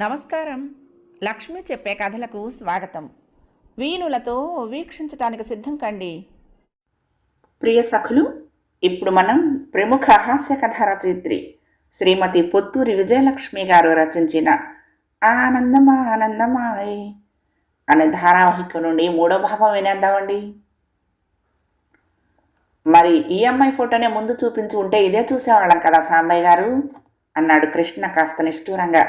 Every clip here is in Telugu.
నమస్కారం. లక్ష్మి చెప్పే కథలకు స్వాగతం. వీణులతో వీక్షించటానికి సిద్ధం కండి. ప్రియ సఖులు, ఇప్పుడు మనం ప్రముఖ హాస్య కథ రచయిత్రి శ్రీమతి పొత్తూరి విజయలక్ష్మి గారు రచించిన ఆనందమా ఆనందమాయ్ అనే ధారావాహిక నుండి 3వ భాగం వినేద్దామండి. మరి ఈ అమ్మాయి ఫోటోనే ముందు చూపించి ఉంటే ఇదే చూసేవాళ్ళం కదా సాంబయ్య గారు అన్నాడు కృష్ణ కాస్త నిష్ఠూరంగా.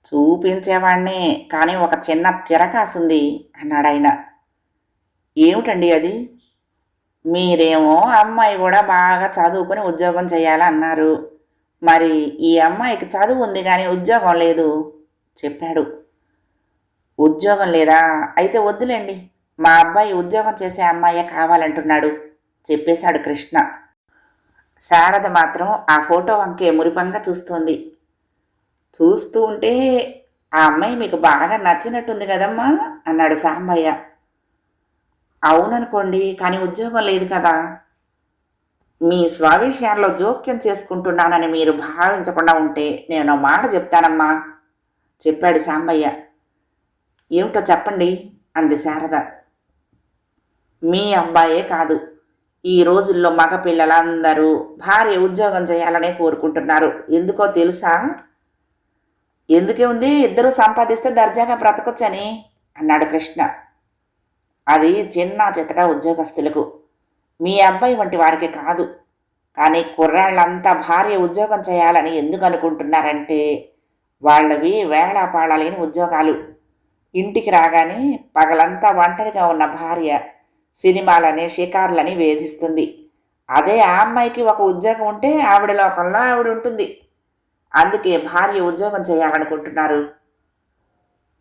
చూపించేవాణ్ణే, కానీ ఒక చిన్న తిరకాసుంది అన్నాడు ఆయన. ఏమిటండి అది? మీరేమో అమ్మాయి కూడా బాగా చదువుకొని ఉద్యోగం చేయాలన్నారు. మరి ఈ అమ్మాయికి చదువు ఉంది కానీ ఉద్యోగం లేదు చెప్పాడు. ఉద్యోగం లేదా? అయితే వద్దులేండి, మా అబ్బాయి ఉద్యోగం చేసే అమ్మాయే కావాలంటున్నాడు చెప్పేశాడు కృష్ణ. శారద మాత్రం ఆ ఫోటో వంకే మురిపంగా చూస్తోంది. చూస్తూ ఉంటే ఆ అమ్మాయి మీకు బాగా నచ్చినట్టుంది కదమ్మా అన్నాడు సాంబయ్య. అవుననుకోండి, కానీ ఉద్యోగం లేదు కదా. మీ స్వవిషయాల్లో జోక్యం చేసుకుంటున్నానని మీరు భావించకుండా ఉంటే నేను మాట చెప్తానమ్మా చెప్పాడు సాంబయ్య. ఏమిటో చెప్పండి అంది శారద. మీ అబ్బాయే కాదు, ఈ రోజుల్లో మగపిల్లలందరూ భార్య ఉద్యోగం చేయాలనే కోరుకుంటున్నారు. ఎందుకో తెలుసా? ఎందుకే ఉంది, ఇద్దరూ సంపాదిస్తే దర్జాగా బ్రతకొచ్చని అన్నాడు కృష్ణ. అది చిన్న చితక ఉద్యోగస్తులకు, మీ అబ్బాయి వంటి వారికి కాదు. కానీ కుర్రాళ్ళంతా భార్య ఉద్యోగం చేయాలని ఎందుకు అనుకుంటున్నారంటే వాళ్ళవి వేళాపాళలేని ఉద్యోగాలు. ఇంటికి రాగానే పగలంతా ఒంటరిగా ఉన్న భార్య సినిమాలని షికార్లని వేధిస్తుంది. అదే ఆ అమ్మాయికి ఒక ఉద్యోగం ఉంటే ఆవిడ లోకంలో ఆవిడ ఉంటుంది. అందుకే భార్య ఉద్యోగం చేయాలనుకుంటున్నారు.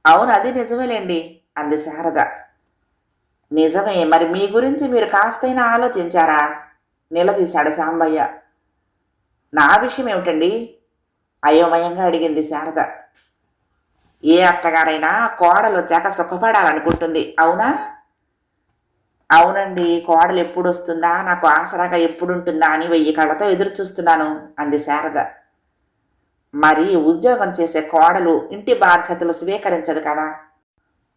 అవును, అది నిజమేలేండి అంది శారద. నిజమే, మరి మీ గురించి మీరు కాస్తైనా ఆలోచించారా నిలదీశాడు సాంబయ్య. నా విషయం ఏమిటండి అయోమయంగా అడిగింది శారద. ఏ అత్తగారైనా కోడలు వచ్చాక సుఖపడాలనుకుంటుంది, అవునా? అవునండి, కోడలు ఎప్పుడు వస్తుందా, నాకు ఆసరాగా ఎప్పుడుంటుందా అని 1000 కళ్ళతో ఎదురు చూస్తున్నాను అంది శారద. మరి ఉద్యోగం చేసే కోడలు ఇంటి బాధ్యతలు స్వీకరించదు కదా.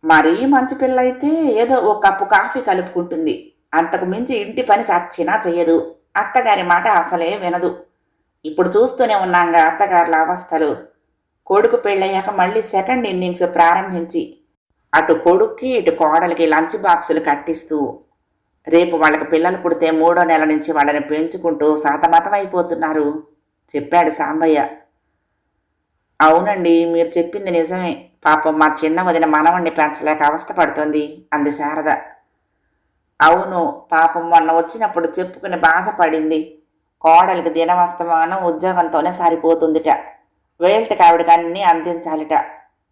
మరీ మంచి పిల్ల అయితే ఏదో ఓ కప్పు కాఫీ కలుపుకుంటుంది, అంతకు మించి ఇంటి పని చచ్చినా చెయ్యదు. అత్తగారి మాట అసలే వినదు. ఇప్పుడు చూస్తూనే ఉన్నాంగా అత్తగారుల అవస్థలు. కొడుకు పెళ్ళయ్యాక మళ్ళీ సెకండ్ ఇన్నింగ్స్ ప్రారంభించి అటు కొడుక్కి ఇటు కోడలికి లంచ్ బాక్సులు కట్టిస్తూ రేపు వాళ్ళకి పిల్లలు పుడితే 3వ నెల నుంచి వాళ్ళని పెంచుకుంటూ సతమతం అయిపోతున్నారు చెప్పాడు సాంబయ్య. అవునండి, మీరు చెప్పింది నిజమే. పాపం మా చిన్న వదిన మనవణ్ణి పెంచలేక అవస్థ పడుతోంది అంది శారద. అవును, పాపం మొన్న వచ్చినప్పుడు చెప్పుకుని బాధపడింది. కోడలికి దినవస్తమానం ఉద్యోగంతోనే సరిపోతుందిట. వేల్టికి ఆవిడకి అన్నీ అందించాలిట.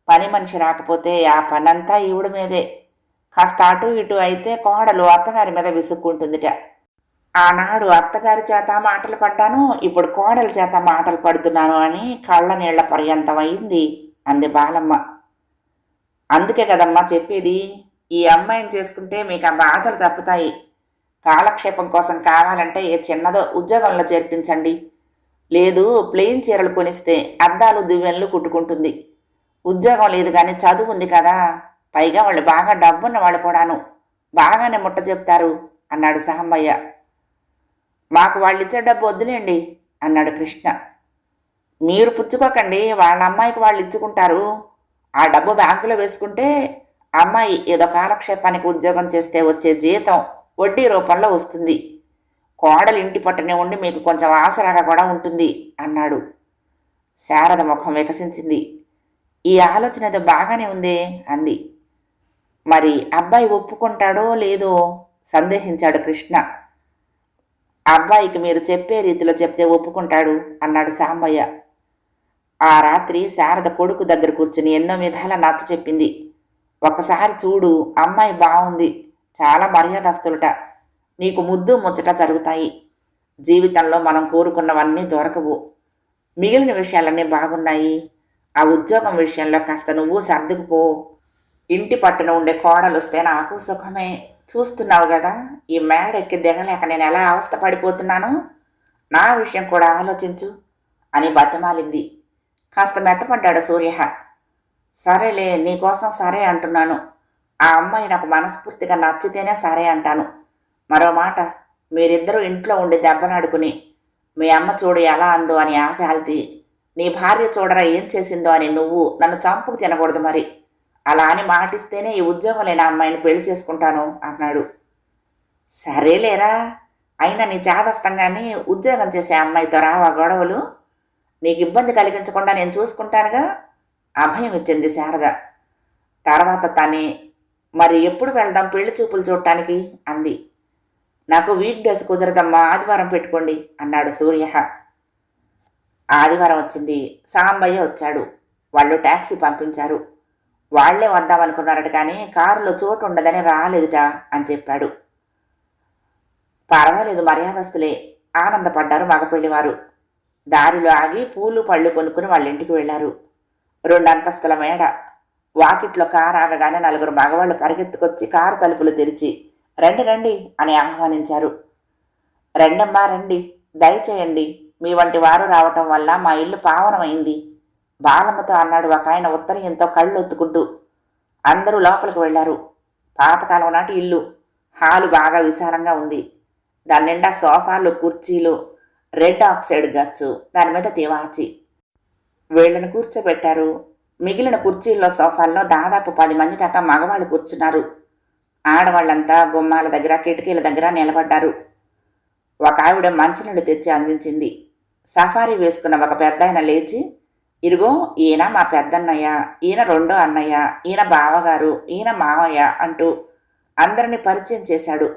పని మనిషి రాకపోతే ఆ పనంతా ఈవిడ మీదే. కాస్త అటు ఇటు అయితే కోడలు అత్తగారి మీద విసుక్కుంటుందిట. ఆనాడు అత్తగారి చేత మాటలు పడ్డాను, ఇప్పుడు కోడల చేత మాటలు పడుతున్నాను అని కళ్ళ నీళ్ల పర్యంతమైంది అంది బాలమ్మ. అందుకే కదమ్మా చెప్పేది, ఈ అమ్మాయిని చేసుకుంటే మీకు ఆ బాధలు తప్పుతాయి. కాలక్షేపం కోసం కావాలంటే ఏ చిన్నదో ఉద్యోగంలో చేర్పించండి. లేదు, ప్లెయిన్ చీరలు కొనిస్తే అద్దాలు దివ్వెనలు కుట్టుకుంటుంది. ఉద్యోగం లేదు కానీ చదువు ఉంది కదా, పైగా వాళ్ళు బాగా డబ్బున్న వాళ్ళు కూడాను, బాగానే ముట్ట చెప్తారు అన్నాడు సాంబయ్య. మాకు వాళ్ళిచ్చే డబ్బు వద్దులేండి అన్నాడు కృష్ణ. మీరు పుచ్చుకోకండి, వాళ్ళ అమ్మాయికి వాళ్ళు ఇచ్చుకుంటారు. ఆ డబ్బు బ్యాంకులో వేసుకుంటే అమ్మాయి ఏదో కాలక్షేపానికి ఉద్యోగం చేస్తే వచ్చే జీతం వడ్డీ రూపంలో వస్తుంది. కోడలు ఇంటి పట్టునే ఉండి మీకు కొంచెం ఆసరాగా కూడా ఉంటుంది అన్నాడు. శారద ముఖం వికసించింది. ఈ ఆలోచన ఏదో బాగానే ఉందే అంది. మరి అబ్బాయి ఒప్పుకుంటాడో లేదో సందేహించాడు కృష్ణ. అబ్బాయికి మీరు చెప్పే రీతిలో చెప్తే ఒప్పుకుంటాడు అన్నాడు సాంబయ్య. ఆ రాత్రి శారద కొడుకు దగ్గర కూర్చుని ఎన్నో విధాల నచ్చ చెప్పింది. ఒకసారి చూడు, అమ్మాయి బాగుంది, చాలా మర్యాదస్తులుట, నీకు ముద్దు ముచ్చట జరుగుతాయి. జీవితంలో మనం కోరుకున్నవన్నీ దొరకవు. మిగిలిన విషయాలన్నీ బాగున్నాయి. ఆ ఉద్యోగం విషయంలో కాస్త నువ్వు సర్దుకుపో. ఇంటి పట్టున ఉండే కోడలు వస్తే నాకు సుఖమే. చూస్తున్నావు కదా, ఈ మేడెక్కి దిగలేక నేను ఎలా అవస్థ పడిపోతున్నానో. నా విషయం కూడా ఆలోచించు అని బతిమాలింది. కాస్త మెత్తపడ్డాడు సూర్య. సరేలే, నీకోసం సరే అంటున్నాను. ఆ అమ్మాయి నాకు మనస్ఫూర్తిగా నచ్చితేనే సరే అంటాను. మరో మాట, మీరిద్దరూ ఇంట్లో ఉండి దెబ్బలాడుకుని మీ అమ్మ చూడు ఎలా అందో అని ఆశాల్తి, నీ భార్య చూడరా ఏం చేసిందో అని నువ్వు నన్ను చంపుకు తినకూడదు మరి. అలా అని మాటిస్తేనే ఈ ఉద్యోగం లేని అమ్మాయిని పెళ్లి చేసుకుంటాను అన్నాడు. సరేలేరా, అయినా నీ చాదస్తంగాని ఉద్యోగం చేసే అమ్మాయితో రావా గొడవలు? నీకు ఇబ్బంది కలిగించకుండా నేను చూసుకుంటానుగా అభయం ఇచ్చింది శారద. తర్వాత తనే, మరి ఎప్పుడు వెళ్దాం పెళ్లి చూపులు చూడటానికి అంది. నాకు వీక్ డేస్ కుదరదమ్మా, ఆదివారం పెట్టుకోండి అన్నాడు సూర్య. ఆదివారం వచ్చింది. సాంబయ్య వచ్చాడు. వాళ్ళు ట్యాక్సీ పంపించారు. వాళ్లే వద్దామనుకున్నారట కానీ కారులో చోటు ఉండదని రాలేదుట అని చెప్పాడు. పర్వాలేదు, మర్యాదస్తులే ఆనందపడ్డారు మగపెళ్లివారు. దారిలో ఆగి పూలు పళ్ళు కొనుక్కుని వాళ్ళ ఇంటికి వెళ్లారు. 2 అంతస్తుల మేడ. వాకిట్లో కారు ఆగగానే 4 మగవాళ్ళు పరిగెత్తుకొచ్చి కారు తలుపులు తెరిచి రండి రండి అని ఆహ్వానించారు. రండమ్మా రండి, దయచేయండి, మీ వంటి వారు రావటం వల్ల మా ఇల్లు పావనమైంది బాలమ్మతో అన్నాడు ఒక ఆయన ఉత్తరీయంతో కళ్ళు ఒత్తుకుంటూ. అందరూ లోపలికి వెళ్లారు. పాతకాలం నాటి ఇల్లు. హాలు బాగా విశాలంగా ఉంది. దాని నిండా సోఫాలు, కుర్చీలు, రెడ్ ఆక్సైడ్ గచ్చు, దాని మీద తివాచి. వీళ్లను కూర్చోబెట్టారు. మిగిలిన కుర్చీల్లో సోఫాల్లో దాదాపు 10 మంది దాకా మగవాళ్ళు కూర్చున్నారు. ఆడవాళ్లంతా గుమ్మాల దగ్గర కిటికీల దగ్గర నిలబడ్డారు. ఒక ఆవిడ మంచినీళ్ళు తెచ్చి అందించింది. సఫారీ వేసుకున్న ఒక పెద్దాయన లేచి, ఇరుగో ఈయన మా పెద్దన్నయ్య, ఈయన రెండో అన్నయ్య, ఈయన బావగారు, ఈయన మావయ్య అంటూ అందరినీ పరిచయం చేశాడు.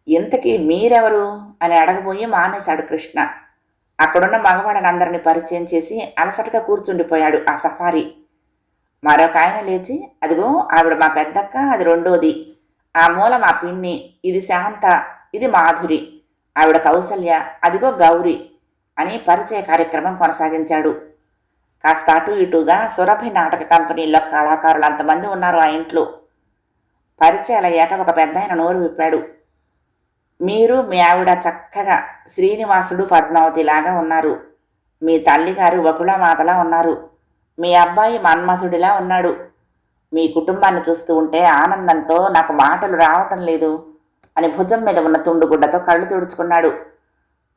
ఇంతకీ మీరెవరు అని అడగబోయి మానేశాడు కృష్ణ. అక్కడున్న మగవాళ్ళని అందరినీ పరిచయం చేసి అలసటగా కూర్చుండిపోయాడు ఆ సఫారీ. మరొక ఆయన లేచి, అదిగో ఆవిడ మా పెద్దక్క, అది రెండోది, ఆ మూల మా పిన్ని, ఇది శాంత, ఇది మాధురి, ఆవిడ కౌసల్య, అదిగో గౌరి అని పరిచయ కార్యక్రమం కొనసాగించాడు. కాస్త అటు ఇటుగా సురభి నాటక కంపెనీల్లో కళాకారులు అంతమంది ఉన్నారు ఆ ఇంట్లో. పరిచయాలయ్యాక ఒక పెద్ద ఆయన నోరు విప్పాడు. మీరు మీ ఆవిడ చక్కగా శ్రీనివాసుడు పద్మావతిలాగా ఉన్నారు. మీ తల్లిగారు వకుళమాతలా ఉన్నారు. మీ అబ్బాయి మన్మథుడిలా ఉన్నాడు. మీ కుటుంబాన్ని చూస్తూ ఉంటే ఆనందంతో నాకు మాటలు రావటం లేదు అని భుజం మీద ఉన్న తుండుగుడ్డతో కళ్ళు తుడుచుకున్నాడు.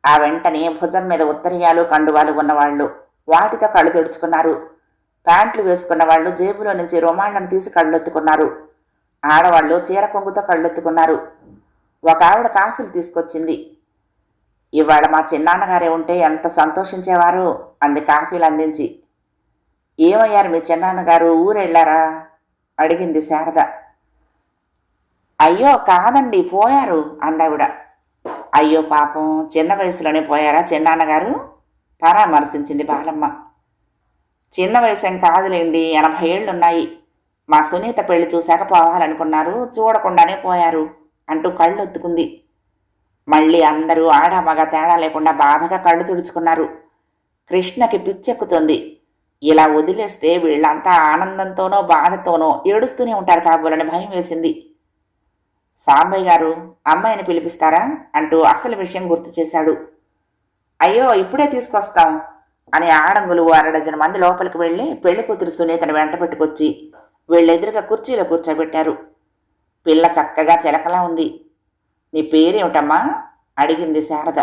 ఆ వెంటనే భుజం మీద ఉత్తరీయాలు, కండువాలు ఉన్నవాళ్లు వాటితో కళ్ళు తుడుచుకున్నారు. ప్యాంట్లు వేసుకున్న వాళ్ళు జేబులో నుంచి రుమాళ్లను తీసి కళ్ళొత్తుకున్నారు. ఆడవాళ్లు చీర కొంగుతో కళ్ళొత్తుకున్నారు. ఒక ఆవిడ కాఫీలు తీసుకొచ్చింది. ఇవాళ మా చిన్నాన్నగారే ఉంటే ఎంత సంతోషించేవారు అంది కాఫీలు అందించి. ఏమయ్యారు మీ చిన్నాన్నగారు, ఊరెళ్ళారా అడిగింది శారద. అయ్యో కాదండి, పోయారు అందావిడ. అయ్యో పాపం, చిన్న వయసులోనే పోయారా చిన్నాన్నగారు పరామర్శించింది బాలమ్మ. చిన్న వయసేం కాదులేండి, 80 ఏళ్లున్నాయి. మా సునీత పెళ్లి చూశాక పోవాలనుకున్నారు, చూడకుండానే పోయారు అంటూ కళ్ళొత్తుకుంది. మళ్ళీ అందరూ ఆడ మగ తేడా లేకుండా బాధగా కళ్ళు తుడుచుకున్నారు. కృష్ణకి పిచ్చెక్కుతుంది. ఇలా వదిలేస్తే వీళ్ళంతా ఆనందంతోనో బాధతోనో ఏడుస్తూనే ఉంటారు కాబోలని భయం వేసింది. సాంబయ్య గారు, అమ్మాయిని పిలిపిస్తారా అంటూ అసలు విషయం గుర్తు చేశాడు. అయ్యో ఇప్పుడే తీసుకొస్తాం అని ఆడంగులు 6 మంది లోపలికి వెళ్ళి పెళ్లి కూతురు సునీతను వెంట పెట్టుకొచ్చి వీళ్ళెదురుగా కుర్చీలో కూర్చోబెట్టారు. పిల్ల చక్కగా చిలకలా ఉంది. నీ పేరేమిటమ్మా అడిగింది శారద.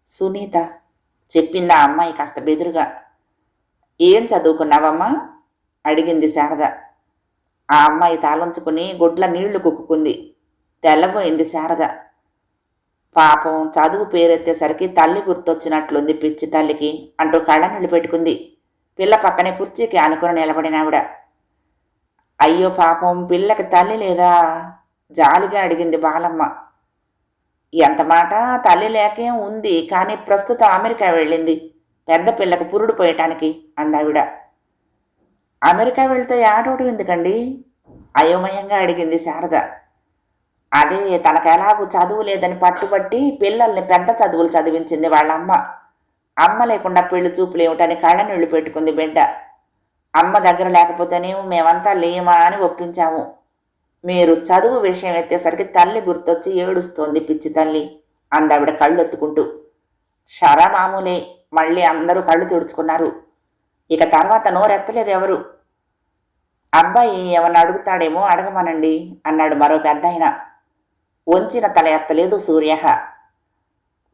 సునీత చెప్పింది ఆ అమ్మాయి కాస్త బెదురుగా. ఏం చదువుకున్నావమ్మా అడిగింది శారద. ఆ అమ్మాయి తాళొంచుకుని గుడ్ల నీళ్లు కుక్కుకుంది. తెల్లబోయింది శారద. పాపం, చదువు పేరెత్తేసరికి తల్లి గుర్తొచ్చినట్లుంది పిచ్చి తల్లికి అంటూ కళ్ళ నీళ్లు పెట్టుకుంది. పిల్ల పక్కనే కుర్చీకి ఆనుకుని నిలబడినావిడ. అయ్యో పాపం, పిల్లకి తల్లి లేదా జాలిగా అడిగింది బాలమ్మ. ఎంత మాట, తల్లి లేకేం ఉంది, కానీ ప్రస్తుతం అమెరికా వెళ్ళింది పెద్ద పిల్లకు పురుడు పోయటానికి అందావిడ. అమెరికా వెళ్తే ఆటోటు ఎందుకండి అయోమయంగా అడిగింది శారద. అదే, తనకెలాగూ చదువు లేదని పట్టుబట్టి పిల్లల్ని పెద్ద చదువులు చదివించింది వాళ్ళమ్మ. అమ్మ లేకుండా పెళ్లి చూపులు ఏమిటని కళ్ళ నీళ్లు పెట్టుకుంది బిడ్డ. అమ్మ దగ్గర లేకపోతేనేమో మేమంతా లేమా అని ఒప్పించాము. మీరు చదువు విషయం ఎత్తేసరికి తల్లి గుర్తొచ్చి ఏడుస్తోంది పిచ్చి తల్లి అందావిడ కళ్ళొత్తుకుంటూ. షరా మామూలే, మళ్ళీ అందరూ కళ్ళు తుడుచుకున్నారు. ఇక తర్వాత నోరెత్తలేదు ఎవరు. అబ్బాయి ఏమన్నా అడుగుతాడేమో అడగమనండి అన్నాడు మరో పెద్దాయన. వంచిన తల ఎత్తలేదు సూర్య.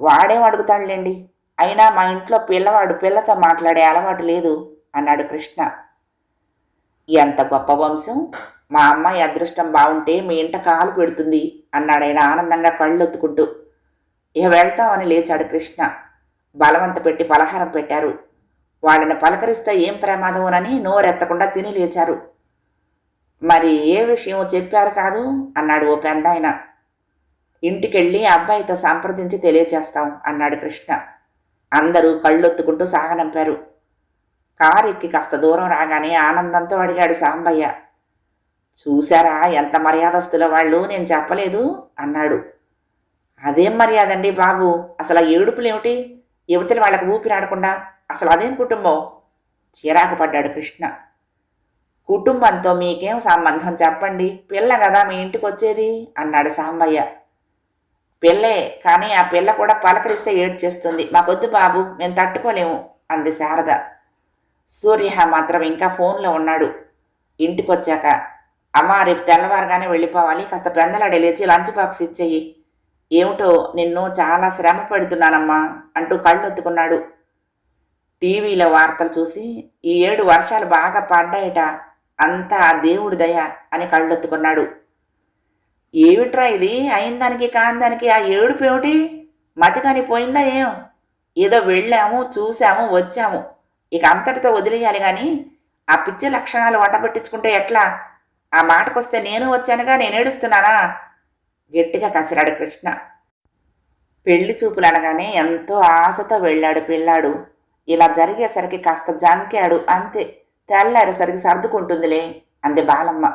వాడేం అడుగుతాడులేండి, అయినా మా ఇంట్లో పిల్లవాడు పిల్లతో మాట్లాడే అలవాటు లేదు అన్నాడు కృష్ణ. ఎంత గొప్ప వంశం, మా అమ్మాయి అదృష్టం బాగుంటే మీ ఇంట కాలు పెడుతుంది అన్నాడాయన ఆనందంగా కళ్ళొత్తుకుంటూ. ఇక వెళ్తామని లేచాడు కృష్ణ. బలవంత పెట్టి పలహారం పెట్టారు. వాళ్ళని పలకరిస్తే ఏం ప్రమాదమోనని నోరెత్తకుండా తిని లేచారు. మరి ఏ విషయం చెప్పారు కాదు అన్నాడు ఓ పెద్దాయన. ఇంటికెళ్ళి అబ్బాయితో సంప్రదించి తెలియచేస్తాం అన్నాడు కృష్ణ. అందరూ కళ్ళొత్తుకుంటూ సాగనంపారు. కారు ఎక్కి కాస్త దూరం రాగానే ఆనందంతో అడిగాడు సాంబయ్య. చూశారా ఎంత మర్యాదస్తుల వాళ్ళు, నేను చెప్పలేదు అన్నాడు. అదేం మర్యాదండి బాబు, అసలు ఆ ఏడుపులేమిటి, యువతలు వాళ్ళకు ఊపిరాడకుండా, అసలు అదేం కుటుంబం? చిరాకు పడ్డాడు కృష్ణ. కుటుంబంతో మీకేం సంబంధం చెప్పండి, పిల్ల కదా మీ ఇంటికి వచ్చేది అన్నాడు సాంబయ్య. పిల్లే, కానీ ఆ పిల్ల కూడా పలకరిస్తే ఏడ్చేస్తుంది, మాకొద్దు బాబు, మేము తట్టుకోలేము అంది శారద. సూర్య మాత్రం ఇంకా ఫోన్లో ఉన్నాడు. ఇంటికొచ్చాక, అమ్మా రేపు తెల్లవారుగానే వెళ్ళిపోవాలి, కాస్త పెందలాడే లేచి లంచ్ బాక్స్ ఇచ్చేయి. ఏమిటో నిన్ను చాలా శ్రమ పెడుతున్నానమ్మా అంటూ కళ్ళొత్తుకున్నాడు. టీవీలో వార్తలు చూసి ఈ 7 వర్షాలు బాగా పడ్డాయట, అంతా ఆ దేవుడి దయ అని కళ్ళొత్తుకున్నాడు. ఏమిట్రా ఇది, అయిందానికి కాందానికి ఆ ఏడుపు ఏమిటి, మతికాని పోయిందా ఏం? ఏదో వెళ్ళాము, చూసాము, వచ్చాము, ఇక అంతటితో వదిలేయాలి కానీ ఆ పిచ్చి లక్షణాలు వంటపెట్టించుకుంటే ఎట్లా? ఆ మాటకొస్తే నేను వచ్చానుగా, నేను ఏడుస్తున్నానా? గట్టిగా కసిరాడు కృష్ణ. పెళ్లి చూపులు అనగానే ఎంతో ఆశతో వెళ్ళాడు పిల్లాడు. ఇలా జరిగేసరికి కాస్త జంకాడు అంతే, తెల్లారేసరికి సర్దుకుంటుందిలే అంది బాలమ్మ.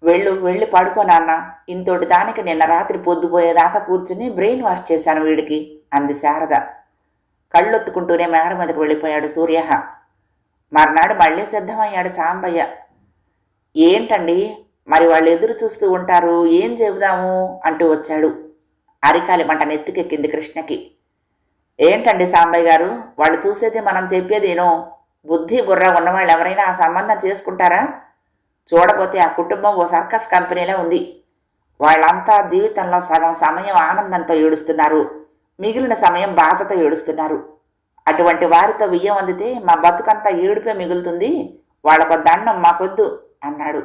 వెళ్ళి పడుకో నాన్న, ఇంతోటి దానికి నిన్న రాత్రి పొద్దుపోయేదాకా కూర్చుని బ్రెయిన్ వాష్ చేశాను వీడికి అంది శారద. కళ్ళొత్తుకుంటూనే మేడ మీదకు వెళ్ళిపోయాడు సూర్య. మర్నాడు మళ్ళీ సిద్ధమయ్యాడు సాంబయ్య. ఏంటండి, మరి వాళ్ళు ఎదురు చూస్తూ ఉంటారు, ఏం చెబుదాము అంటూ వచ్చాడు. అరికాలి మంట నెత్తికెక్కింది కృష్ణకి. ఏంటండి సాంబయ్య గారు, వాళ్ళు చూసేది మనం చెప్పేదేనో, బుద్ధి బుర్ర ఉన్నవాళ్ళు ఎవరైనా ఆ సంబంధం చేసుకుంటారా? చూడబోతే ఆ కుటుంబం ఓ సర్కస్ కంపెనీలో ఉంది. వాళ్ళంతా జీవితంలో సగం సమయం ఆనందంతో ఏడుస్తున్నారు, మిగిలిన సమయం బాధతో ఏడుస్తున్నారు. అటువంటి వారితో వియ్యం అందితే మా బతుకంతా ఏడుపే మిగులుతుంది, వాళ్ళకు దండం మాకొద్దు అన్నాడు.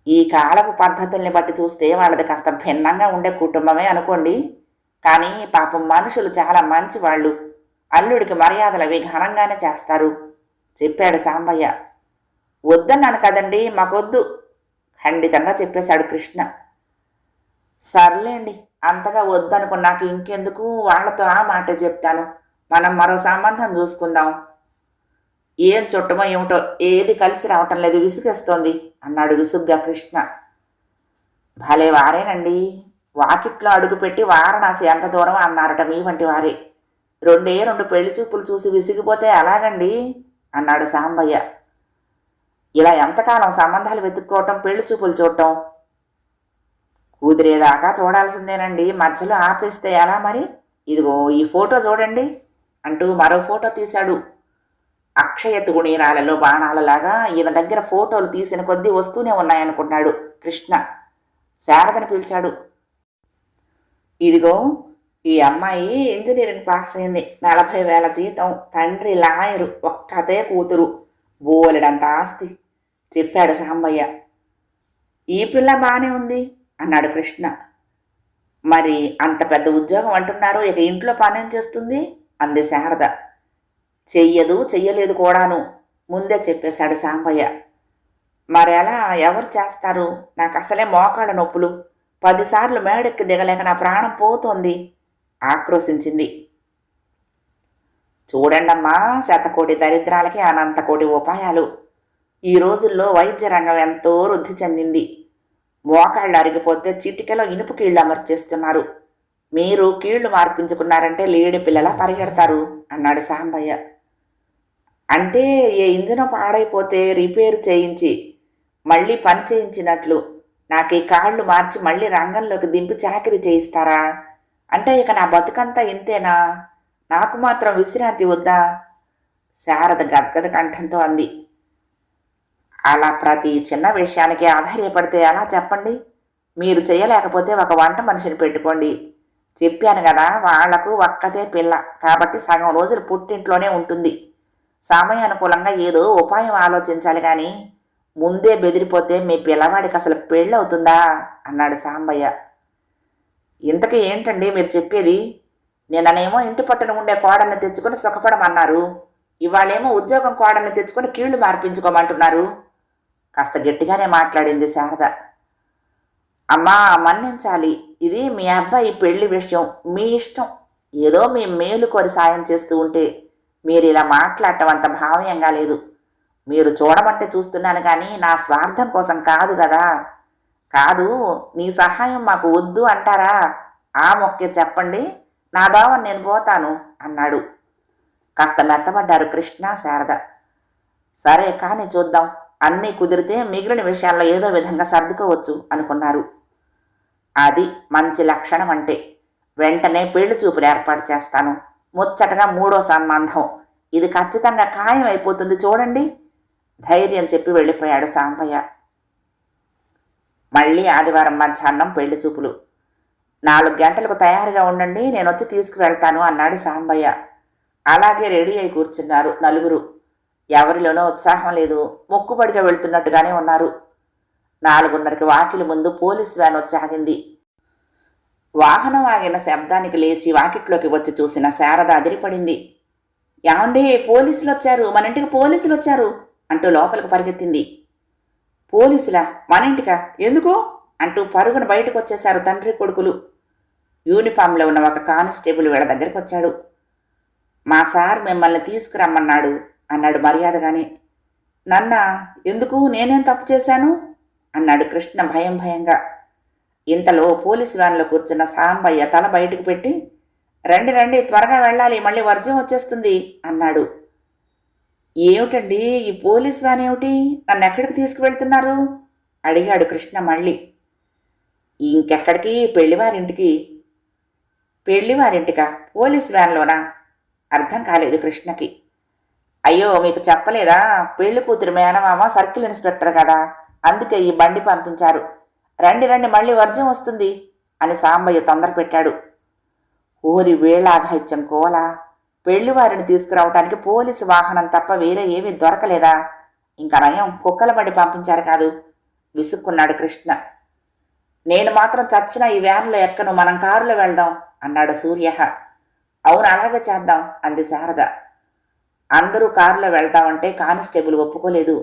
ఈ కాలపు పద్ధతుల్ని బట్టి చూస్తే వాళ్ళది కాస్త భిన్నంగా ఉండే కుటుంబమే అనుకోండి, కానీ పాపం మనుషులు చాలా మంచివాళ్ళు, అల్లుడికి మర్యాదలు అవి ఘనంగానే చేస్తారు చెప్పాడు సాంబయ్య. వద్దన్నాను కదండి, మాకొద్దు ఖండితంగా చెప్పేశాడు కృష్ణ. సర్లేండి, అంతగా వద్దనుకున్నాక ఇంకెందుకు, వాళ్లతో ఆ మాటే చెప్తాను, మనం మరో సంబంధం చూసుకుందాం. ఏం చుట్టమో ఏమిటో, ఏది కలిసి రావటం లేదు, విసుగేస్తోంది అన్నాడు విసుగ్గా కృష్ణ. భలే వారేనండి, వాకిట్లో అడుగుపెట్టి వారణాసి ఎంత దూరం అన్నారట మీ వంటి వారే. 2 పెళ్లి చూపులు చూసి విసిగిపోతే ఎలాగండి అన్నాడు సాంబయ్య. ఇలా ఎంతకాలం సంబంధాలు వెతుక్కోవటం, పెళ్లి చూపులు చూడటం? కుదిరేదాకా చూడాల్సిందేనండి, మధ్యలో ఆపేస్తే ఎలా మరి? ఇదిగో ఈ ఫోటో చూడండి అంటూ మరో ఫోటో తీశాడు. అక్షయ తుగుణీరాలలో బాణాలలాగా ఈయన దగ్గర ఫోటోలు తీసిన కొద్దీ వస్తూనే ఉన్నాయనుకున్నాడు కృష్ణ. శారదని పిలిచాడు. ఇదిగో ఈ అమ్మాయి ఇంజనీరింగ్ పాస్ అయింది, 40,000 జీతం, తండ్రి లాయరు, ఒక్కతే కూతురు, బోలెడంత ఆస్తి చెప్పాడు సాంబయ్య. ఈ పిల్ల బానే ఉంది అన్నాడు కృష్ణ. మరి అంత పెద్ద ఉద్యోగం అంటున్నారు, ఇక ఇంట్లో పనేం చేస్తుంది అంది శారద. చెయ్యదు, చెయ్యలేదు కూడాను ముందే చెప్పేశాడు సాంబయ్య. మరెలా, ఎవరు చేస్తారు? నాకు అసలే మోకాళ్ళ నొప్పులు, 10 సార్లు మేడెక్కి దిగలేక నా ప్రాణం పోతోంది ఆక్రోశించింది. చూడండమ్మా, 100,000,000 దరిద్రాలకి అనంతకోటి ఉపాయాలు. ఈ రోజుల్లో వైద్య రంగం ఎంతో వృద్ధి చెందింది. మోకాళ్ళు అరిగిపోతే చిటికెలో ఇనుపు కీళ్ళు అమర్చేస్తున్నారు. మీరు కీళ్లు మార్పించుకున్నారంటే లేడి పిల్లలా పరిగెడతారు అన్నాడు సాంబయ్య. అంటే ఏ ఇంజను పాడైపోతే రిపేరు చేయించి మళ్ళీ పని చేయించినట్లు నాకు ఈ కాళ్ళు మార్చి మళ్ళీ రంగంలోకి దింపి చాకరీ చేయిస్తారా? అంటే ఇక నా బతుకంతా ఇంతేనా? నాకు మాత్రం విశ్రాంతి వద్దా? శారద గద్గద కంఠంతో అంది. అలా ప్రతి చిన్న విషయానికి ఆధారపడితే ఎలా చెప్పండి? మీరు చేయలేకపోతే ఒక వంట మనిషిని పెట్టుకోండి. చెప్పాను కదా, వాళ్లకు ఒక్కతే పిల్ల కాబట్టి సగం రోజులు పుట్టింట్లోనే ఉంటుంది. సమయానుకూలంగా ఏదో ఉపాయం ఆలోచించాలి కానీ ముందే బెదిరిపోతే మీ పిల్లవాడికి అసలు పెళ్ళవుతుందా అన్నాడు సాంబయ్య. ఇంతకీ ఏంటండి మీరు చెప్పేది? నిన్ననేమో ఇంటి పట్టున ఉండే కోడల్ని తెచ్చుకొని సుఖపడమన్నారు, ఇవాళేమో ఉద్యోగం కోడల్ని తెచ్చుకొని కీళ్లు మార్పించుకోమంటున్నారు. కాస్త గట్టిగానే మాట్లాడింది శారద. అమ్మా, మన్నించాలి, ఇది మీ అబ్బాయి పెళ్లి విషయం, మీ ఇష్టం. ఏదో మీ మేలు కోరి సాయం చేస్తూ ఉంటే మీరు ఇలా మాట్లాడటం అంత భావ్యంగా లేదు. మీరు చూడమంటే చూస్తున్నాను కానీ నా స్వార్థం కోసం కాదు కదా. కాదు, నీ సహాయం మాకు వద్దు అంటారా? ఆ మొక్కే చెప్పండి, నా దావని నేను పోతాను అన్నాడు. కాస్త మెత్తబడ్డారు కృష్ణ, శారద. సరే కానీ చూద్దాం, అన్నీ కుదిరితే మిగిలిన విషయాల్లో ఏదో విధంగా సర్దుకోవచ్చు అనుకున్నారు. అది మంచి లక్షణం అంటే. వెంటనే పెళ్లి చూపులు ఏర్పాటు చేస్తాను. ముచ్చటగా 3వ సంబంధం. ఇది ఖచ్చితంగా ఖాయం అయిపోతుంది చూడండి, ధైర్యం చెప్పి వెళ్ళిపోయాడు సాంబయ్య. మళ్ళీ ఆదివారం మధ్యాహ్నం పెళ్లి చూపులు. 4 గంటలకు తయారుగా ఉండండి, నేను వచ్చి తీసుకువెళ్తాను అన్నాడు సాంబయ్య. అలాగే రెడీ అయి కూర్చున్నారు నలుగురు. ఎవరిలోనో ఉత్సాహం లేదు, మొక్కుబడిగా వెళ్తున్నట్టుగానే ఉన్నారు. 4:30కి వాకిలి ముందు పోలీస్ వ్యాన్ వచ్చి ఆగింది. వాహనం ఆగిన శబ్దానికి లేచి వాకిట్లోకి వచ్చి చూసిన శారద అదిరిపడింది. ఏమండి, పోలీసులు వచ్చారు, మన ఇంటికి పోలీసులు వచ్చారు అంటూ లోపలికి పరిగెత్తింది. పోలీసులా? మన ఇంటికా? ఎందుకు అంటూ పరుగున బయటకు వచ్చేశారు తండ్రి కొడుకులు. యూనిఫామ్లో ఉన్న ఒక కానిస్టేబుల్ వీళ్ళ దగ్గరికి వచ్చాడు. మా సార్ మిమ్మల్ని తీసుకురమ్మన్నాడు అన్నాడు మర్యాదగానే. నన్న ఎందుకు, నేనేం తప్పు చేశాను అన్నాడు కృష్ణ భయం భయంగా. ఇంతలో పోలీసు వ్యాన్లో కూర్చున్న సాంబయ్య తల బయటకు పెట్టి, రండి రండి, త్వరగా వెళ్ళాలి, మళ్ళీ వర్జం వచ్చేస్తుంది అన్నాడు. ఏమిటండి ఈ పోలీస్ వ్యాన్ ఏమిటి, నన్ను ఎక్కడికి తీసుకువెళ్తున్నారు అడిగాడు కృష్ణ మళ్ళీ. ఇంకెక్కడికి, పెళ్లివారింటికి. పెళ్లివారింటికా? పోలీస్ వ్యాన్లోనా? అర్థం కాలేదు కృష్ణకి. అయ్యో, మీకు చెప్పలేదా? పెళ్లి కూతురు మేనమామ సర్కిల్ ఇన్స్పెక్టర్ కదా, అందుకే ఈ బండి పంపించారు. రండి రండి, మళ్ళీ వర్జం వస్తుంది అని సాంబయ్య తొందర పెట్టాడు. ఓరి వేళాఘాయిత్యం కోలా, పెళ్లివారిని తీసుకురావటానికి పోలీసు వాహనం తప్ప వేరే ఏమీ దొరకలేదా? ఇంకా నయం, కుక్కల బండి పంపించారు కాదు విసుక్కున్నాడు కృష్ణ. నేను మాత్రం చచ్చిన ఈ వ్యాన్లో ఎక్కను, మనం కారులో వెళ్దాం అన్నాడు సూర్య. అవును, అలాగే చేద్దాం అంది శారద. అందరూ కారులో వెళ్తామంటే కానిస్టేబుల్ ఒప్పుకోలేదు.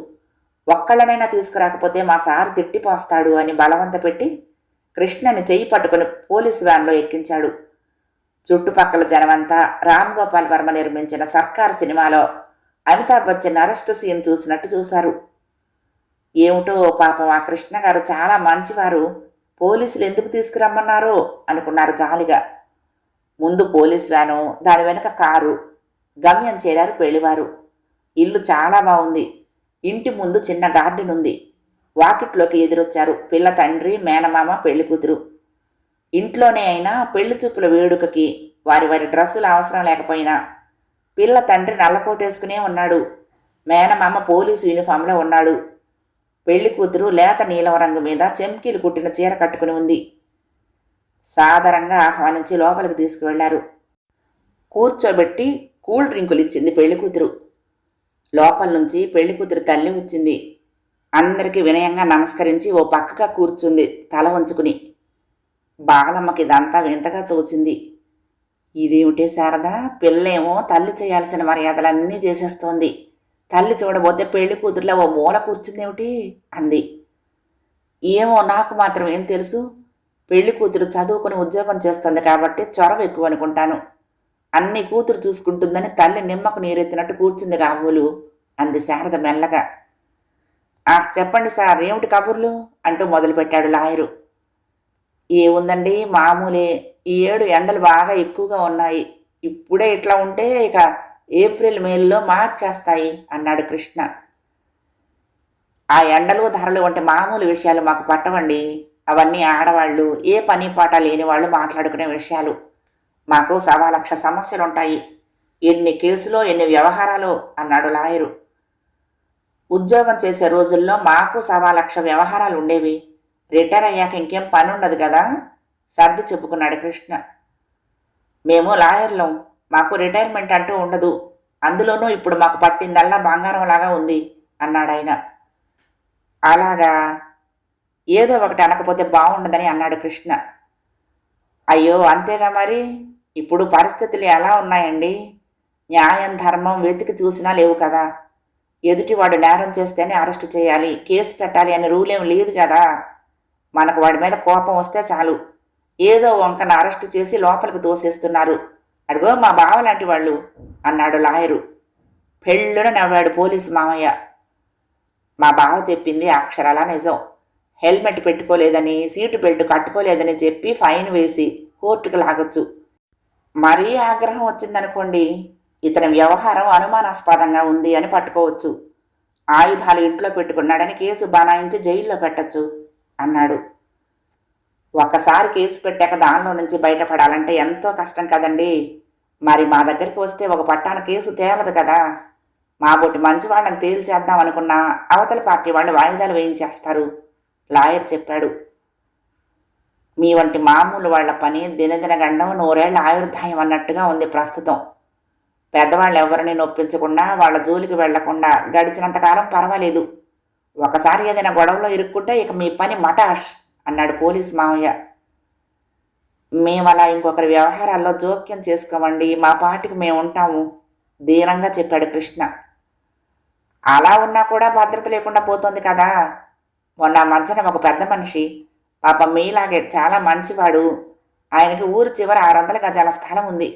ఒక్కళ్ళనైనా తీసుకురాకపోతే మా సారు తిట్టిపోస్తాడు అని బలవంత పెట్టి కృష్ణని చెయ్యి పట్టుకుని పోలీసు వ్యాన్లో ఎక్కించాడు. చుట్టుపక్కల జనమంతా రామ్ గోపాల్ వర్మ నిర్మించిన సర్కార్ సినిమాలో అమితాబ్ బచ్చన్ అరెస్టు సీన్ చూసినట్టు చూశారు. ఏమిటో పాపం ఆ కృష్ణ గారు చాలా మంచివారు, పోలీసులు ఎందుకు తీసుకురమ్మన్నారో అనుకున్నారు జాలిగా. ముందు పోలీస్ వ్యాను, దాని వెనుక కారు. గమ్యం చేరారు పెళ్లివారు. ఇల్లు చాలా బాగుంది. ఇంటి ముందు చిన్న గార్డెన్ ఉంది. వాకిట్లోకి ఎదురొచ్చారు పిల్ల తండ్రి, మేనమామ, పెళ్లి కూతురు. ఇంట్లోనే అయినా పెళ్లి చూపుల వేడుకకి వారి వారి డ్రెస్సులు అవసరం లేకపోయినా పిల్ల తండ్రి నల్లకోటేసుకునే ఉన్నాడు. మేనమామ పోలీసు యూనిఫామ్లో ఉన్నాడు. పెళ్లి కూతురు లేత నీలం రంగు మీద చెంకీలు కుట్టిన చీర కట్టుకుని ఉంది. సాదరంగా ఆహ్వానించి లోపలికి తీసుకువెళ్లారు. కూర్చోబెట్టి కూల్ డ్రింకులు ఇచ్చింది పెళ్లి కూతురు. లోపల నుంచి పెళ్లి కూతురు తల్లి వచ్చింది. అందరికీ వినయంగా నమస్కరించి ఓ పక్కగా కూర్చుంది తల వంచుకుని. బాలమ్మకి ఇదంతా వింతగా తోచింది. ఇదేమిటే శారదా, పిల్లేమో తల్లి చేయాల్సిన మర్యాదలన్నీ చేసేస్తోంది, తల్లి చూడబోతే పెళ్లి కూతురులో ఓ మూల కూర్చుందేమిటి అంది. ఏమో, నాకు మాత్రం ఏం తెలుసు, పెళ్లి కూతురు చదువుకుని ఉద్యోగం చేస్తుంది కాబట్టి చొరవ ఎక్కువ అనుకుంటాను. అన్ని కూతురు చూసుకుంటుందని తల్లి నిమ్మకు నీరెత్తినట్టు కూర్చుంది కాబోలు అంది శారద మెల్లగా. చెప్పండి సార్, ఏమిటి కబుర్లు అంటూ మొదలుపెట్టాడు లాయరు. ఏముందండి, మామూలే. ఈ ఏడు ఎండలు బాగా ఎక్కువగా ఉన్నాయి. ఇప్పుడే ఇట్లా ఉంటే ఇక ఏప్రిల్ మేల్లో మార్చేస్తాయి అన్నాడు కృష్ణ. ఆ ఎండలు ధరలు వంటి మామూలు విషయాలు మాకు పట్టవండి. అవన్నీ ఆడవాళ్ళు, ఏ పని పాట లేని వాళ్ళు మాట్లాడుకునే విషయాలు. మాకు 1,00,000 సమస్యలుంటాయి. ఎన్ని కేసులో ఎన్ని వ్యవహారాలు అన్నాడు లాయరు. ఉద్యోగం చేసే రోజుల్లో మాకు 1,00,000 వ్యవహారాలు ఉండేవి. రిటైర్ అయ్యాక ఇంకేం పని ఉండదు కదా సర్ది చెప్పుకున్నాడు కృష్ణ. మేము లాయర్లం, మాకు రిటైర్మెంట్ అంటూ ఉండదు. అందులోనూ ఇప్పుడు మాకు పట్టిందల్లా బంగారంలాగా ఉంది అన్నాడాయన. అలాగా, ఏదో ఒకటి అనకపోతే బాగుండదని అన్నాడు కృష్ణ. అయ్యో అంతేగా మరి, ఇప్పుడు పరిస్థితులు ఎలా ఉన్నాయండి? న్యాయం ధర్మం వెతికి చూసినా లేవు కదా. ఎదుటివాడు నేరం చేస్తేనే అరెస్టు చేయాలి, కేసు పెట్టాలి అనే రూల్ ఏం లేదు కదా. మనకు వాడి మీద కోపం వస్తే చాలు, ఏదో వంకన అరెస్టు చేసి లోపలికి తోసేస్తున్నారు. అడుగో మా బావ లాంటి వాళ్ళు అన్నాడు లాయరు. పెళ్ళున నవ్వాడు పోలీసు మామయ్య. మా బావ చెప్పింది అక్షరాల నిజం. హెల్మెట్ పెట్టుకోలేదని, సీటు బెల్ట్ కట్టుకోలేదని చెప్పి ఫైన్ వేసి కోర్టుకు లాగొచ్చు. మరీ ఆగ్రహం వచ్చిందనుకోండి, ఇతని వ్యవహారం అనుమానాస్పదంగా ఉంది అని పట్టుకోవచ్చు. ఆయుధాలు ఇంట్లో పెట్టుకున్నాడని కేసు బనాయించి జైల్లో పెట్టచ్చు అన్నాడు. ఒక్కసారి కేసు పెట్టాక దానిలో నుంచి బయటపడాలంటే ఎంతో కష్టం కదండి. మరి మా దగ్గరికి వస్తే ఒక పట్టాన కేసు తేలదు కదా. మా బొట్టి మంచి వాళ్ళని తేల్చేద్దాం అనుకున్నా అవతల పార్టీ వాళ్ళు వాయిదాలు వేయించేస్తారు లాయర్ చెప్పాడు. మీ వంటి మామూలు వాళ్ల పని దినదిన గండం 100 ఏళ్ల ఆయుర్దాయం అన్నట్టుగా ఉంది ప్రస్తుతం. పెద్దవాళ్ళు ఎవరిని నొప్పించకుండా వాళ్ళ జోలికి వెళ్లకుండా గడిచినంతకాలం పర్వాలేదు. ఒకసారి ఏదైనా గొడవలో ఇరుక్కుంటే ఇక మీ పని మటాష్ అన్నాడు పోలీస్ మామయ్య. మేమలా ఇంకొకరి వ్యవహారాల్లో జోక్యం చేసుకోమండి, మా పాటికి మేము ఉంటాము దీనంగా చెప్పాడు కృష్ణ. అలా ఉన్నా కూడా భద్రత లేకుండా పోతుంది కదా. మొన్న మధ్యన ఒక పెద్ద మనిషి, పాపం మీలాగే చాలా మంచివాడు, ఆయనకి ఊరు చివర 600 గజాల స్థలం ఉంది.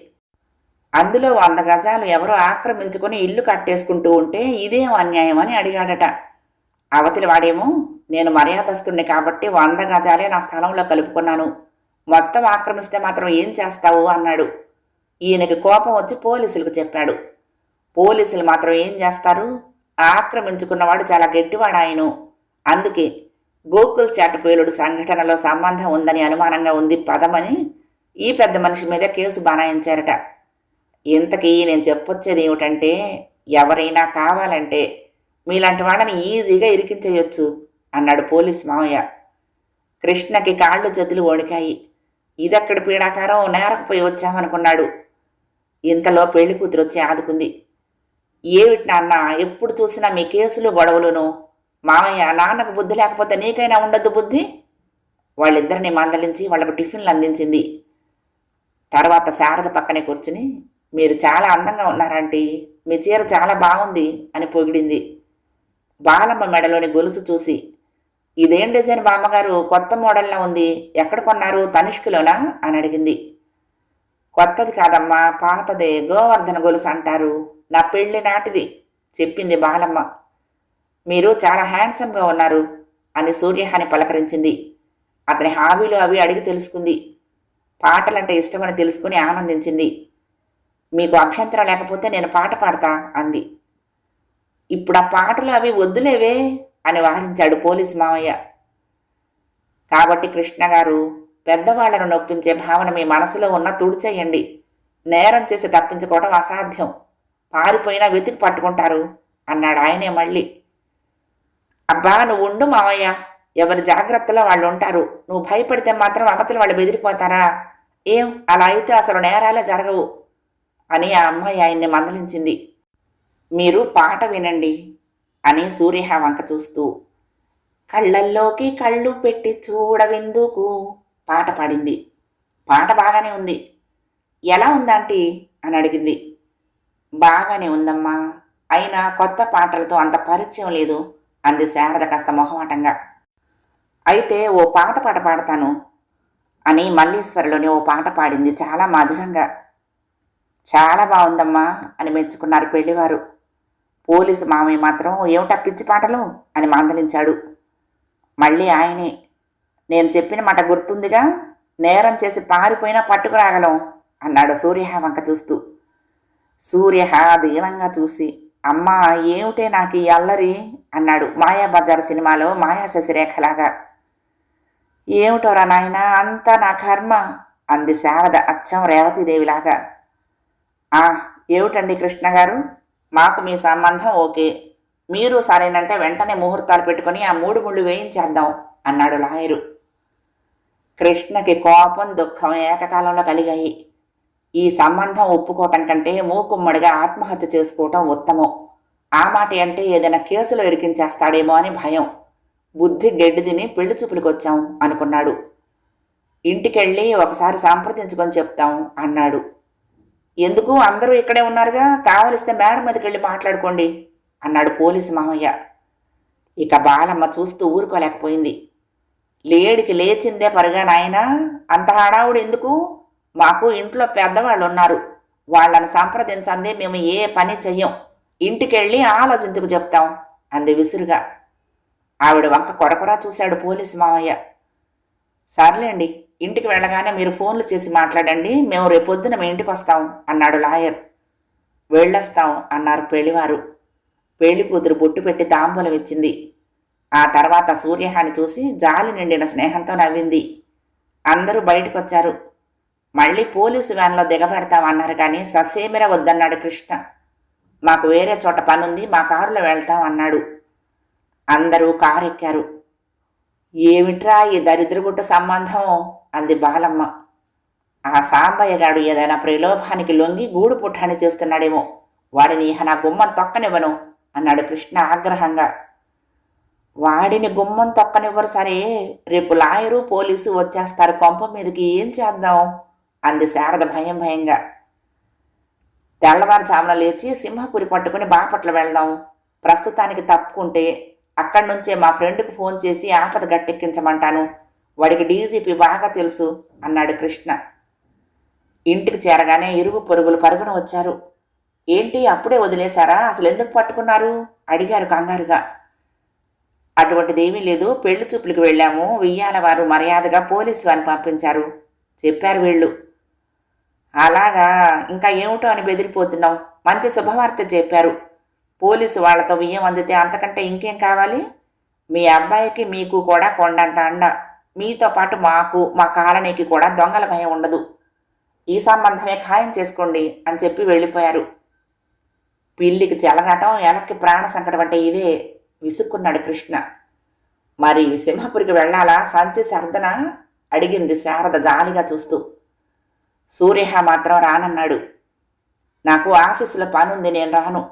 అందులో 100 గజాలు ఎవరో ఆక్రమించుకొని ఇల్లు కట్టేసుకుంటూ ఉంటే ఇదేం అన్యాయం అని అడిగాడట. అవతలి వాడేమో, నేను మర్యాదస్తుణ్ణి కాబట్టి 100 గజాలే నా స్థలంలో కలుపుకున్నాను, మొత్తం ఆక్రమిస్తే మాత్రం ఏం చేస్తావు అన్నాడు. ఈయనకి కోపం వచ్చి పోలీసులకు చెప్పాడు. పోలీసులు మాత్రం ఏం చేస్తారు, ఆక్రమించుకున్నవాడు చాలా గట్టివాడాయను, అందుకే గోకుల్ చాటుపేలుడు సంఘటనలో సంబంధం ఉందని అనుమానంగా ఉంది పదమని ఈ పెద్ద మనిషి మీద కేసు బనాయించారట. ఇంతకీ నేను చెప్పొచ్చేది ఏమిటంటే, ఎవరైనా కావాలంటే మీలాంటి వాళ్ళని ఈజీగా ఇరికించేయొచ్చు అన్నాడు పోలీస్ మావయ్య. కృష్ణకి కాళ్ళు చేతులు వణికాయి. ఇదక్కడి పీడాకారం, నేరకపోయి వచ్చామనుకున్నాడు. ఇంతలో పెళ్లి కూతురు వచ్చి ఆదుకుంది. ఏమిటి నాన్న, ఎప్పుడు చూసినా మీ కేసులు గొడవలును. మామయ్య, నాన్నకు బుద్ధి లేకపోతే నీకైనా ఉండద్దు బుద్ధి. వాళ్ళిద్దరిని మందలించి వాళ్లకు టిఫిన్లు అందించింది. తర్వాత శారద పక్కనే కూర్చుని, మీరు చాలా అందంగా ఉన్నారంటీ, మీ చీర చాలా బాగుంది అని పొగిడింది. బాలమ్మ మెడలోని గొలుసు చూసి, ఇదేం డిజైన్ బామ్మగారు, కొత్త మోడల్లా ఉంది, ఎక్కడ కొన్నారు, తనిష్కులోనా అని అడిగింది. కొత్తది కాదమ్మా, పాతదే, గోవర్ధన గొలుసు అంటారు, నా పెళ్లి నాటిది చెప్పింది బాలమ్మ. మీరు చాలా హ్యాండ్సమ్గా ఉన్నారు అని సూర్యహాని పలకరించింది. అతని హాబీలు అవి అడిగి తెలుసుకుంది. పాటలంటే ఇష్టమని తెలుసుకుని ఆనందించింది. మీకు అభ్యంతరం లేకపోతే నేను పాట పాడతా అంది. ఇప్పుడు ఆ పాటలు అవి వద్దులేవే అని వారించాడు పోలీసు మామయ్య. కాబట్టి కృష్ణ గారు, పెద్దవాళ్లను నొప్పించే భావన మీ మనసులో ఉన్న తుడిచేయండి. నేరం చేసి తప్పించుకోవడం అసాధ్యం, పారిపోయినా వెతికి పట్టుకుంటారు అన్నాడు ఆయనే మళ్ళీ. అబ్బా నువ్వు ఉండు మామయ్య, ఎవరి జాగ్రత్తలో వాళ్ళు ఉంటారు, నువ్వు భయపడితే మాత్రం అవతలి వాళ్ళు బెదిరిపోతారా? ఏం అలా అయితే అసలు నేరాలే జరగవు అని ఆ అమ్మాయి ఆయన్ని మందలించింది. మీరు పాట వినండి అని సూర్యహ వంక చూస్తూ, కళ్ళల్లోకి కళ్ళు పెట్టి చూడవెందుకు పాట పాడింది. పాట బాగానే ఉంది. ఎలా ఉందాంటీ అని అడిగింది. బాగానే ఉందమ్మా, అయినా కొత్త పాటలతో అంత పరిచయం లేదు అంది శారద కాస్త మొహమాటంగా. అయితే ఓ పాత పాట పాడతాను అని మల్లీశ్వరిలోని ఓ పాట పాడింది చాలా మధురంగా. చాలా బాగుందమ్మా అని మెచ్చుకున్నారు పెళ్లివారు. పోలీసు మామయ్య మాత్రం ఏమిటా పిచ్చి పాటలు అని మందలించాడు. మళ్ళీ ఆయనే, నేను చెప్పిన మాట గుర్తుందిగా, నేరం చేసి పారిపోయినా పట్టుకురాగలం అన్నాడు సూర్యహ వంక చూస్తూ. సూర్యహ దీనంగా చూసి, అమ్మా ఏమిటే నాకు ఈ అల్లరి అన్నాడు మాయాబజార్ సినిమాలో మాయా శశిరేఖలాగా. ఏమిటోరా నాయనా, అంతా నా కర్మ అంది శారద అచ్చం రేవతీదేవిలాగా. ఏమిటండి కృష్ణ గారు, మాకు మీ సంబంధం ఓకే, మీరు సరేనంటే వెంటనే ముహూర్తాలు పెట్టుకుని ఆ 3 ముళ్ళు వేయించేద్దాం అన్నాడు లాయరు. కృష్ణకి కోపం దుఃఖం ఏకకాలంలో కలిగాయి. ఈ సంబంధం ఒప్పుకోవటం కంటే మూకుమ్మడిగా ఆత్మహత్య చేసుకోవటం ఉత్తమం. ఆ మాట అంటే ఏదైనా కేసులో ఇరికించేస్తాడేమో అని భయం. బుద్ధి గడ్డి తిని పెళ్లి చూపులకొచ్చాం అనుకున్నాడు. ఇంటికెళ్ళి ఒకసారి సంప్రదించుకొని చెప్తాం అన్నాడు. ఎందుకు, అందరూ ఇక్కడే ఉన్నారుగా, కావలిస్తే మేడ మీదకి వెళ్ళి మాట్లాడుకోండి అన్నాడు పోలీసు మామయ్య. ఇక బాలమ్మ చూస్తూ ఊరుకోలేకపోయింది. లేడికి లేచిందే పరుగా నాయనా, అంత హడావుడు ఎందుకు? మాకు ఇంట్లో పెద్దవాళ్ళు ఉన్నారు, వాళ్ళని సంప్రదించందే మేము ఏ పని చెయ్యం. ఇంటికెళ్ళి ఆలోచించుకు చెప్తాం అంది విసురుగా. ఆవిడ వంక కొరకొరా చూశాడు పోలీసు మామయ్య. సర్లేండి, ఇంటికి వెళ్ళగానే మీరు ఫోన్లు చేసి మాట్లాడండి, మేము రేపొద్దున మీ ఇంటికి వస్తాం అన్నాడు లాయర్. వెళ్ళొస్తాం అన్నారు పెళ్లివారు. పెళ్లి కూతురు బొట్టు పెట్టి తాంబూలం ఇచ్చింది. ఆ తర్వాత సూర్యహాని చూసి జాలి నిండిన స్నేహంతో నవ్వింది. అందరూ బయటకొచ్చారు. మళ్ళీ పోలీసు వ్యాన్లో దిగబెడతామన్నారు కానీ ససేమిర వద్దన్నాడు కృష్ణ. మాకు వేరే చోట పనుంది, మా కారులో వెళ్తాం అన్నాడు. అందరూ కారు ఎక్కారు. ఏమిట్రా ఈ దరిద్రగుట్ట సంబంధం అంది బాలమ్మ. ఆ సాంబయ్యగాడు ఏదైనా ప్రలోభానికి లొంగి గూడు పుట్టాన్ని చేస్తున్నాడేమో, వాడిని ఇహ నా గుమ్మం తొక్కనివ్వను అన్నాడు కృష్ణ ఆగ్రహంగా. వాడిని గుమ్మం తొక్కనివ్వరు సరే, రేపు లాయరు పోలీసు వచ్చేస్తారు కొంప మీదకి, ఏం చేద్దాం అంది శారద భయం భయంగా. తెల్లవారుజామున లేచి సింహపురి పట్టుకుని బాపట్ల వెళ్దాం, ప్రస్తుతానికి తప్పుకుంటే అక్కడి నుంచే మా ఫ్రెండ్కి ఫోన్ చేసి ఆపద గట్టెక్కించమంటాను, వాడికి డీజీపీ బాగా తెలుసు అన్నాడు కృష్ణ. ఇంటికి చేరగానే ఇరుగు పొరుగులు పరుగున వచ్చారు. ఏంటి అప్పుడే వదిలేశారా, అసలు ఎందుకు పట్టుకున్నారు అడిగారు కంగారుగా. అటువంటిదేమీ లేదు, పెళ్లి చూపులకు వెళ్ళాము, వెయ్యాల వారు మర్యాదగా పోలీసు వారిని పంపించారు చెప్పారు వీళ్ళు. అలాగా, ఇంకా ఏమిటో అని బెదిరిపోతున్నాం, మంచి శుభవార్త చెప్పారు. పోలీసు వాళ్లతో బియ్యం అందితే అంతకంటే ఇంకేం కావాలి? మీ అబ్బాయికి మీకు కూడా కొండంత అండ, మీతో పాటు మాకు మా కాలనీకి కూడా దొంగల భయం ఉండదు, ఈ సంబంధమే ఖాయం చేసుకోండి అని చెప్పి వెళ్ళిపోయారు. పిల్లికి చెలగాటం ఎలక్కి ప్రాణ సంకటం అంటే ఇదే విసుక్కున్నాడు కృష్ణ. మరి సింహపురికి వెళ్ళాలా, సంచి సర్దనా అడిగింది శారద జాలిగా చూస్తూ. సూర్యహ మాత్రం రానన్నాడు. నాకు ఆఫీసులో పనుంది, నేను రాను.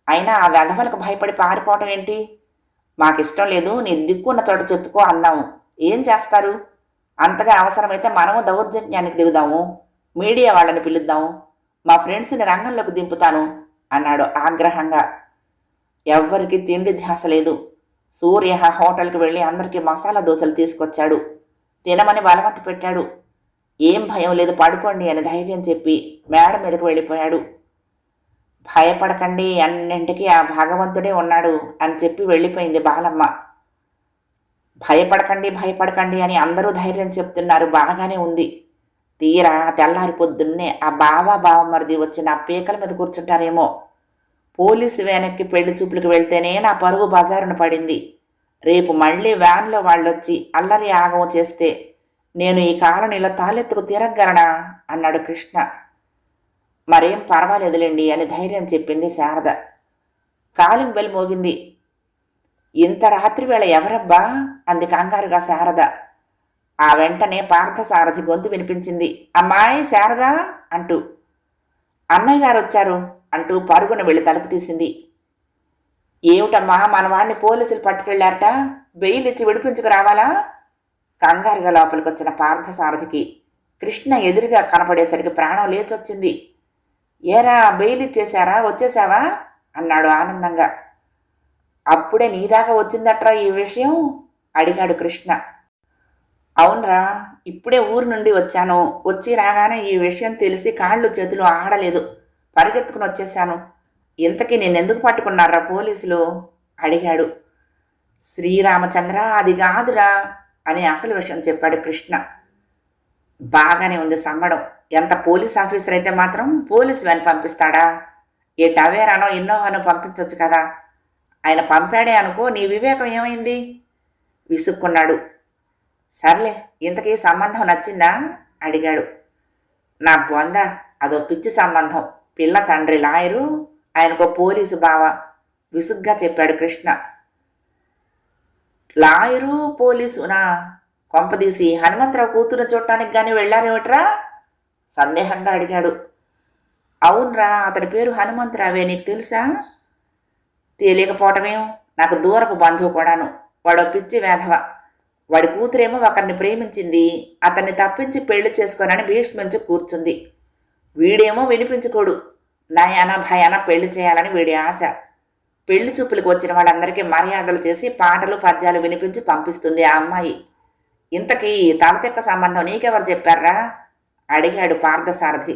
అయినా ఆ వెధవలకు భయపడి పారిపోవటం ఏంటి? మాకిష్టం లేదు, నీ దిక్కున్న చోట చెప్పుకో అన్నాము. ఏం చేస్తారు? అంతగా అవసరమైతే మనము దౌర్జన్యానికి దిగుదాము, మీడియా వాళ్ళని పిలుద్దాము, మా ఫ్రెండ్స్ని రంగంలోకి దింపుతాను అన్నాడు ఆగ్రహంగా. ఎవ్వరికి తిండి ధ్యాస లేదు. సూర్య హోటల్కి వెళ్ళి అందరికీ మసాలా దోశలు తీసుకొచ్చాడు. తినమని బలవంత పెట్టాడు. ఏం భయం లేదు, పడుకోండి అని ధైర్యం చెప్పి మేడ మీదకు వెళ్ళిపోయాడు. భయపడకండి, అన్నింటికీ ఆ భగవంతుడే ఉన్నాడు అని చెప్పి వెళ్ళిపోయింది బాలమ్మ. భయపడకండి భయపడకండి అని అందరూ ధైర్యం చెప్తున్నారు, బాగానే ఉంది. తీరా తెల్లారి పొద్దున్నే ఆ బావమరిది వచ్చి నా పీకల మీద కూర్చుంటారేమో. పోలీసు వ్యానెక్కి పెళ్లి చూపులకు వెళ్తేనే నా పరుగు బజారున పడింది. రేపు మళ్ళీ వ్యాన్లో వాళ్ళొచ్చి అల్లరి ఆగం చేస్తే నేను ఈ కాలనీలో తాలెత్తుకు తిరగలనా అన్నాడు కృష్ణ. మరేం పర్వాలేదులేండి అని ధైర్యం చెప్పింది శారద. కాలింగ్ బెల్ మోగింది. ఇంత రాత్రి వేళ ఎవరబ్బా అంది కంగారుగా శారద. ఆ వెంటనే పార్థసారథి గొంతు వినిపించింది. అమ్మాయి శారద అంటూ. అన్నయ్య గారు వచ్చారు అంటూ పరుగున వెళ్ళి తలుపు తీసింది. ఏమిటమ్మా, మనవాడిని పోలీసులు పట్టుకెళ్లారట, బెయిల్ ఇచ్చి విడిపించుకు రావాలా? కంగారుగా లోపలికొచ్చిన పార్థసారథికి కృష్ణ ఎదురుగా కనపడేసరికి ప్రాణం లేచొచ్చింది. ఏరా, బెయిల్ ఇచ్చేశారా, వచ్చేసావా అన్నాడు ఆనందంగా. అప్పుడే నీదాకా వచ్చిందట్రా ఈ విషయం అడిగాడు కృష్ణ. అవునరా, ఇప్పుడే ఊరు నుండి వచ్చాను, వచ్చి రాగానే ఈ విషయం తెలిసి కాళ్ళు చేతులు ఆడలేదు, పరిగెత్తుకుని వచ్చేశాను. ఇంతకీ నేనెందుకు పట్టుకున్నారా పోలీసులు అడిగాడు. శ్రీరామచంద్ర, అది కాదురా అని అసలు విషయం చెప్పాడు కృష్ణ. బాగానే ఉంది సంబడం. ఎంత పోలీస్ ఆఫీసర్ అయితే మాత్రం పోలీసు వ్యాన్ పంపిస్తాడా? ఏ టవేరానో ఇన్నోవానో పంపించవచ్చు కదా. ఆయన పంపాడే అనుకో, నీ వివేకం ఏమైంది విసుక్కున్నాడు. సర్లే, ఇంతకీ సంబంధం నచ్చిందా అడిగాడు. నా బొంద, అదో పిచ్చి సంబంధం, పిల్ల తండ్రి లాయరు, ఆయనకు పోలీసు బావ విసుగ్గా చెప్పాడు కృష్ణ. లాయరు పోలీసునా? కొంపదీసి హనుమంతరావు కూతురు చూడటానికి గాని వెళ్ళారేమిట్రా? సందేహంగా అడిగాడు. అవునరా, అతడి పేరు హనుమంతరావే, నీకు తెలుసా? తెలియకపోవటమేం, నాకు దూరపు బంధువు కూడాను. వాడో పిచ్చి వేధవ. వాడి కూతురేమో ఒకరిని ప్రేమించింది, అతన్ని తప్పించి పెళ్లి చేసుకోనని భీష్మించి కూర్చుంది. వీడేమో వినిపించుకోడు. నయాన భయాన పెళ్లి చేయాలని వీడి ఆశ. పెళ్లి చూపులకు వచ్చిన వాళ్ళందరికీ మర్యాదలు చేసి పాటలు పద్యాలు వినిపించి పంపిస్తుంది ఆ అమ్మాయి. ఇంతకీ తలతెక్క సంబంధం నీకెవరు చెప్పారా? అడిగాడు పార్థసారథి.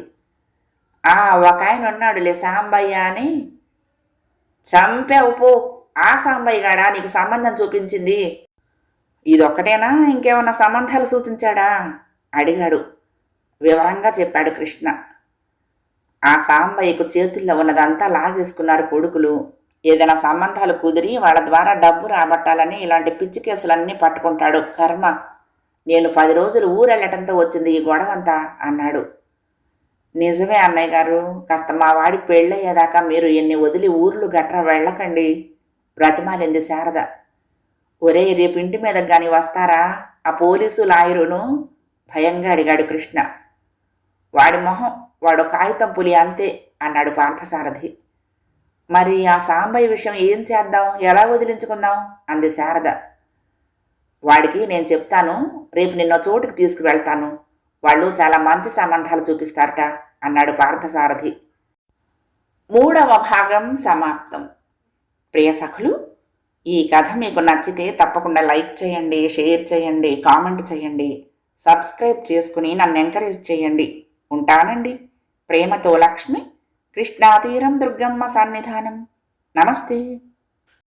ఒక ఆయన ఉన్నాడులే, సాంబయ్య అని. చంపావు పో, ఆ సాంబయ్య గాడా నీకు సంబంధం చూపించింది? ఇదొక్కటేనా, ఇంకేమన్నా సంబంధాలు సూచించాడా? అడిగాడు. వివరంగా చెప్పాడు కృష్ణ. ఆ సాంబయ్యకు చేతుల్లో ఉన్నదంతా లాగేసుకున్నారు కొడుకులు. ఏదైనా సంబంధాలు కుదిరి వాళ్ళ ద్వారా డబ్బు రాబట్టాలని ఇలాంటి పిచ్చి కేసులన్నీ పట్టుకుంటాడు. కర్మ, నేను 10 రోజులు ఊరెళ్ళటంతో వచ్చింది ఈ గొడవంతా అన్నాడు. నిజమే అన్నయ్య గారు, కాస్త మా వాడి పెళ్ళయ్యేదాకా మీరు ఎన్ని వదిలి ఊర్లు గట్రా వెళ్ళకండి బ్రతిమాలింది శారద. ఒరే, రేపు ఇంటి మీద గాని వస్తారా ఆ పోలీసు లాయరును? భయంగా అడిగాడు కృష్ణ. వాడి మొహం, వాడు కాగితం పులి అంతే అన్నాడు పార్థసారథి. మరి ఆ సాంబయ్య విషయం ఏం చేద్దాం, ఎలా వదిలించుకుందాం అంది శారద. వాడికి నేను చెప్తాను, రేపు నిన్న చోటుకి తీసుకువెళ్తాను. వాళ్ళు చాలా మంచి సంబంధాలు చూపిస్తారట అన్నాడు పార్థసారథి. 3వ భాగం సమాప్తం. ప్రియ సఖులు, ఈ కథ మీకు నచ్చితే తప్పకుండా లైక్ చేయండి, షేర్ చేయండి, కామెంట్ చేయండి, సబ్స్క్రైబ్ చేసుకుని నన్ను ఎంకరేజ్ చేయండి. ఉంటానండి. ప్రేమతో లక్ష్మి, కృష్ణాతీరం దుర్గమ్మ సన్నిధానం. నమస్తే.